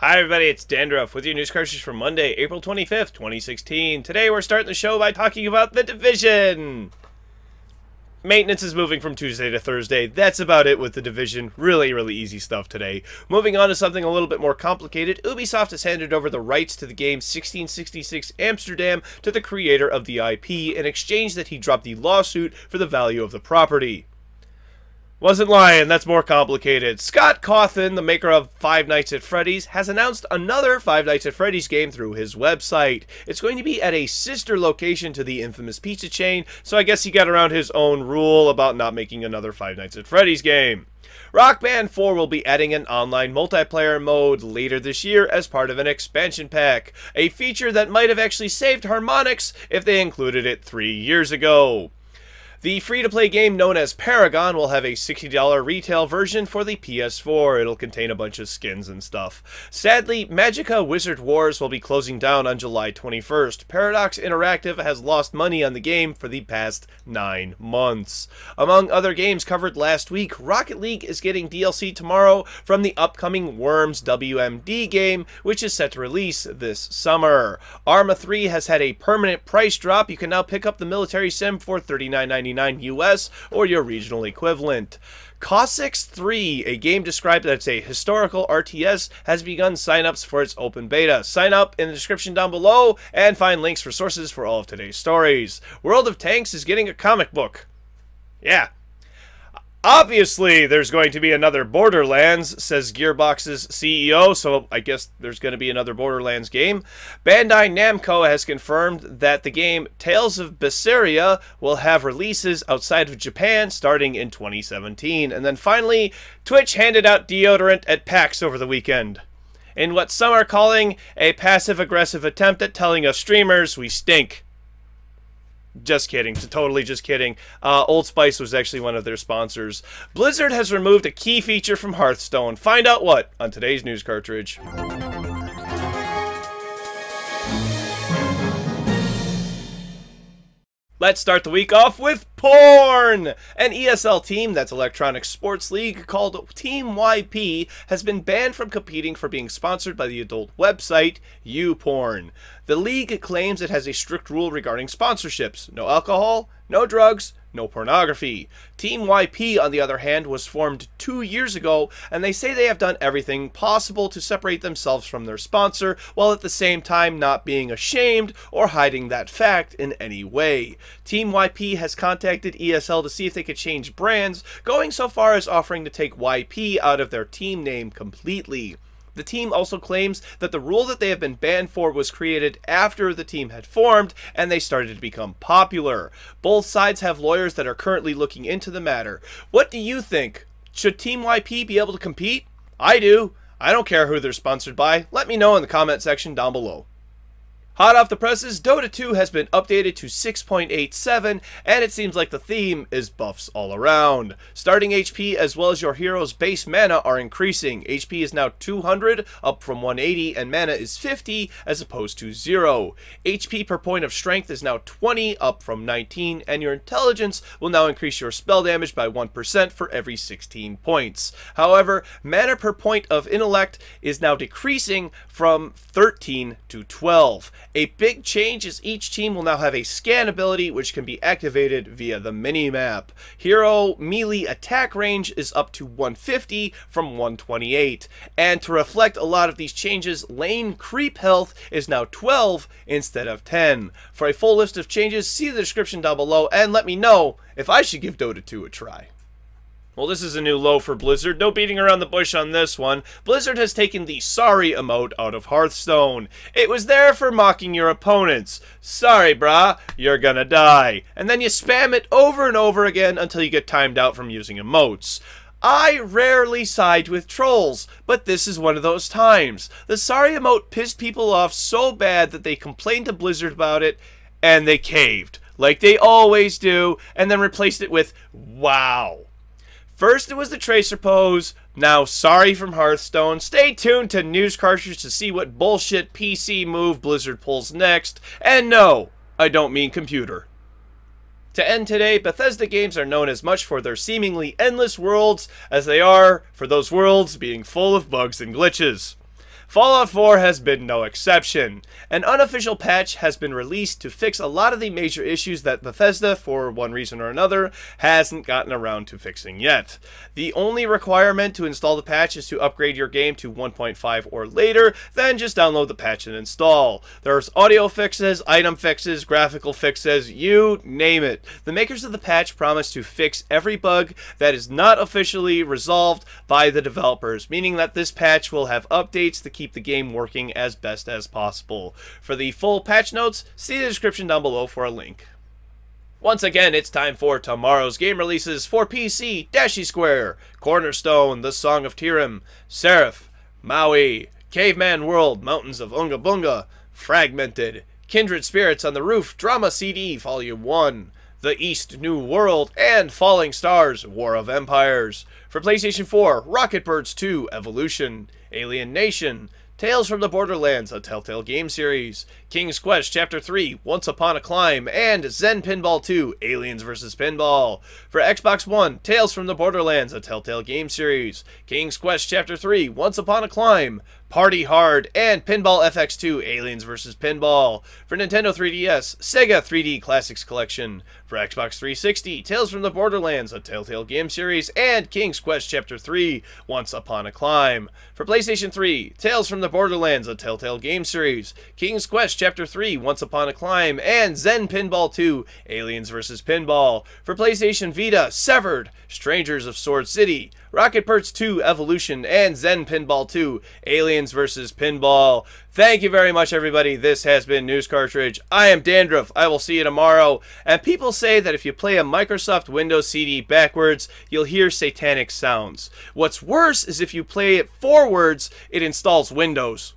Hi everybody, it's Dandruff with your news cartridge for Monday, April 25th, 2016. Today we're starting the show by talking about The Division. Maintenance is moving from Tuesday to Thursday. That's about it with The Division. Really easy stuff today. Moving on to something a little bit more complicated, Ubisoft has handed over the rights to the game 1666 Amsterdam to the creator of the IP in exchange that he dropped the lawsuit for the value of the property. Wasn't lying, that's more complicated. Scott Cawthon, the maker of Five Nights at Freddy's, has announced another Five Nights at Freddy's game through his website. It's going to be at a sister location to the infamous pizza chain, so I guess he got around his own rule about not making another Five Nights at Freddy's game. Rock Band 4 will be adding an online multiplayer mode later this year as part of an expansion pack, a feature that might have actually saved Harmonix if they included it 3 years ago. The free-to-play game known as Paragon will have a $60 retail version for the PS4. It'll contain a bunch of skins and stuff. Sadly, Magica Wizard Wars will be closing down on July 21st. Paradox Interactive has lost money on the game for the past 9 months. Among other games covered last week, Rocket League is getting DLC tomorrow from the upcoming Worms WMD game, which is set to release this summer. Arma 3 has had a permanent price drop. You can now pick up the military sim for $39.99 US or your regional equivalent. Cossacks 3, a game described as a historical RTS, has begun sign-ups for its open beta. Sign up in the description down below and find links for sources for all of today's stories. World of Tanks is getting a comic book. Yeah. Obviously, there's going to be another Borderlands, says Gearbox's CEO, so I guess there's going to be another Borderlands game. Bandai Namco has confirmed that the game Tales of Berseria will have releases outside of Japan starting in 2017. And then finally, Twitch handed out deodorant at PAX over the weekend, in what some are calling a passive-aggressive attempt at telling us streamers we stink. Just kidding. Totally just kidding. Old Spice was actually one of their sponsors. Blizzard has removed a key feature from Hearthstone. Find out what on today's news cartridge. Let's start the week off with porn! An ESL team, that's Electronic Sports League, called Team YP, has been banned from competing for being sponsored by the adult website YouPorn. The league claims it has a strict rule regarding sponsorships: no alcohol, no drugs, no pornography. Team YP, on the other hand, was formed 2 years ago, and they say they have done everything possible to separate themselves from their sponsor, while at the same time not being ashamed or hiding that fact in any way. Team YP has contacted ESL to see if they could change brands, going so far as offering to take YP out of their team name completely. The team also claims that the rule that they have been banned for was created after the team had formed and they started to become popular. Both sides have lawyers that are currently looking into the matter. What do you think? Should Team YP be able to compete? I do. I don't care who they're sponsored by. Let me know in the comment section down below. Hot off the presses, Dota 2 has been updated to 6.87, and it seems like the theme is buffs all around. Starting HP as well as your hero's base mana are increasing. HP is now 200, up from 180, and mana is 50, as opposed to 0. HP per point of strength is now 20, up from 19, and your intelligence will now increase your spell damage by 1% for every 16 points. However, mana per point of intellect is now decreasing from 13 to 12. A big change is each team will now have a scan ability which can be activated via the minimap. Hero melee attack range is up to 150 from 128. And to reflect a lot of these changes, lane creep health is now 12 instead of 10. For a full list of changes, see the description down below and let me know if I should give Dota 2 a try. Well, this is a new low for Blizzard. No beating around the bush on this one. Blizzard has taken the sorry emote out of Hearthstone. It was there for mocking your opponents. Sorry, brah, you're gonna die. And then you spam it over and over again until you get timed out from using emotes. I rarely side with trolls, but this is one of those times. The sorry emote pissed people off so bad that they complained to Blizzard about it, and they caved, like they always do, and then replaced it with wow. First it was the Tracer pose, now sorry from Hearthstone. Stay tuned to News Cartridge to see what bullshit PC move Blizzard pulls next. And no, I don't mean computer. To end today, Bethesda games are known as much for their seemingly endless worlds as they are for those worlds being full of bugs and glitches. Fallout 4 has been no exception. An unofficial patch has been released to fix a lot of the major issues that Bethesda, for one reason or another, hasn't gotten around to fixing yet. The only requirement to install the patch is to upgrade your game to 1.5 or later, then just download the patch and install. There's audio fixes, item fixes, graphical fixes, you name it. The makers of the patch promise to fix every bug that is not officially resolved by the developers, meaning that this patch will have updates to keep the game working as best as possible. For the full patch notes, see the description down below for a link. Once again, it's time for tomorrow's game releases for PC, Dashi Square, Cornerstone, The Song of Tirim, Seraph, Maui, Caveman World, Mountains of Unga Bunga, Fragmented, Kindred Spirits on the Roof, Drama CD, Volume 1, The East New World, and Falling Stars, War of Empires. For PlayStation 4, Rocket Birds 2, Evolution, Alien Nation, Tales from the Borderlands, a Telltale game series, King's Quest Chapter 3, Once Upon a Climb, and Zen Pinball 2, Aliens vs. Pinball. For Xbox One, Tales from the Borderlands, a Telltale game series, King's Quest Chapter 3, Once Upon a Climb, Party Hard, and Pinball FX2, Aliens vs. Pinball. For Nintendo 3DS, Sega 3D Classics Collection. For Xbox 360, Tales from the Borderlands, a Telltale game series, and King's Quest Chapter 3, Once Upon a Climb. For PlayStation 3, Tales from the Borderlands, a Telltale game series, King's Quest Chapter 3, Once Upon a Climb, and Zen Pinball 2, Aliens vs. Pinball. For PlayStation Vita, Severed, Strangers of Sword City, Rocket Birds 2 Evolution, and Zen Pinball 2, Aliens vs. Pinball. Thank you very much, everybody. This has been News Cartridge. I am Dandruff. I will see you tomorrow. And people say that if you play a Microsoft Windows CD backwards, you'll hear satanic sounds. What's worse is if you play it forwards, it installs Windows.